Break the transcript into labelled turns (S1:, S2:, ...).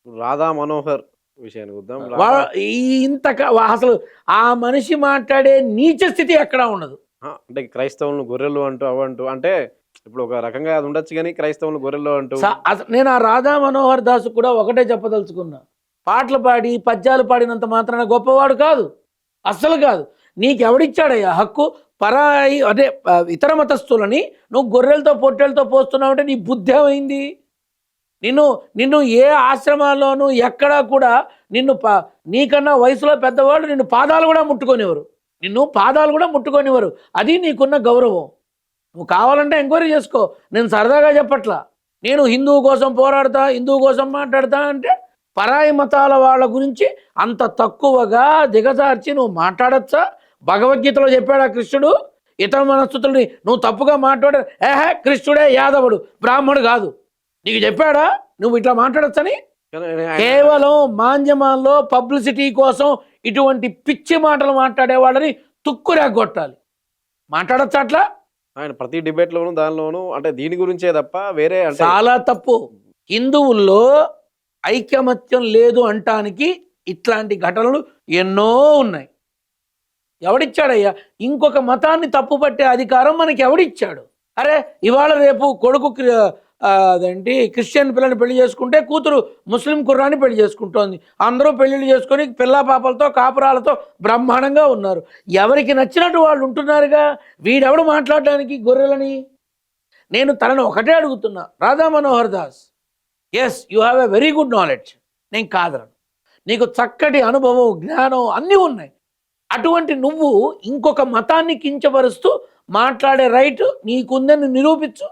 S1: రాధా మనోహర్ విషయానికి వద్దాం.
S2: అసలు ఆ మనిషి మాట్లాడే నీచ స్థితి ఎక్కడా ఉండదు.
S1: అంటే క్రైస్తవులను గొర్రెలు అంటూ అవంటూ అంటే ఇప్పుడు ఒక రకంగా అది ఉండొచ్చు కానీ క్రైస్తవులు గొర్రెలు అంటూ
S2: నేను ఆ రాధా మనోహర్ దాసు కూడా ఒకటే చెప్పదలుచుకున్నా, పాటలు పాడి పద్యాలు పాడినంత మాత్రాన గొప్పవాడు కాదు, అస్సలు కాదు. నీకెవడిచ్చాడయ్యా హక్కు? పరాయి అదే ఇతర మతస్థులని నువ్వు గొర్రెలతో పొట్టెలతో పోస్తున్నావు అంటే నీ బుద్ధి ఏమైంది? నిన్ను ఏ ఆశ్రమాల్లోనూ ఎక్కడా కూడా నీకన్నా వయసులో పెద్దవాళ్ళు నిన్ను పాదాలు కూడా ముట్టుకొనివ్వరు. అది నీకున్న గౌరవం. నువ్వు కావాలంటే ఎంక్వైరీ చేసుకో. నేను సరదాగా చెప్పట్లా. నేను హిందువు కోసం పోరాడతా, హిందువు కోసం మాట్లాడతా అంటే పరాయి మతాల వాళ్ళ గురించి అంత తక్కువగా దిగజార్చి నువ్వు మాట్లాడచ్చా? భగవద్గీతలో చెప్పాడు ఆ కృష్ణుడు, ఇతర మనస్థుతుల్ని నువ్వు తప్పుగా మాట్లాడ కృష్ణుడే యాదవుడు, బ్రాహ్మణుడు కాదు, నీకు చెప్పాడా నువ్వు ఇట్లా మాట్లాడచ్చని? కేవలం మాంజమాల్లో పబ్లిసిటీ కోసం ఇటువంటి పిచ్చి మాటలు మాట్లాడే వాళ్ళని తుక్కురేగొట్టాలి. మాట్లాడచ్చా అట్లా?
S1: ఆయన ప్రతి డిబేట్లోనూ దానిలోనూ అంటే దీని గురించే తప్ప వేరే
S2: చాలా తప్పు. హిందువుల్లో ఐకమత్యం లేదు అంటానికి ఇట్లాంటి ఘటనలు ఎన్నో ఉన్నాయి. ఎవడిచ్చాడయ్యా? ఇంకొక మతాన్ని తప్పుపట్టే అధికారం మనకి ఎవడిచ్చాడు? అరే ఇవాళ రేపు కొడుకు అదేంటి క్రిస్టియన్ పిల్లని పెళ్లి చేసుకుంటే కూతురు ముస్లిం కుర్రాన్ని పెళ్లి చేసుకుంటోంది. అందరూ పెళ్లిళ్ళు చేసుకొని పిల్ల పాపలతో కాపురాలతో బ్రహ్మాండంగా ఉన్నారు. ఎవరికి నచ్చినట్టు వాళ్ళు ఉంటున్నారుగా. వీడెవడు మాట్లాడడానికి గొర్రెలని? నేను తనను ఒకటే అడుగుతున్నా, Radha Manohar Das, yes you have a very good knowledge, నేను కాదను, నీకు చక్కటి అనుభవం జ్ఞానం అన్నీ ఉన్నాయి. అటువంటి నువ్వు ఇంకొక మతాన్ని కించపరుస్తూ మాట్లాడే రైట్ నీకుందని నిరూపించు.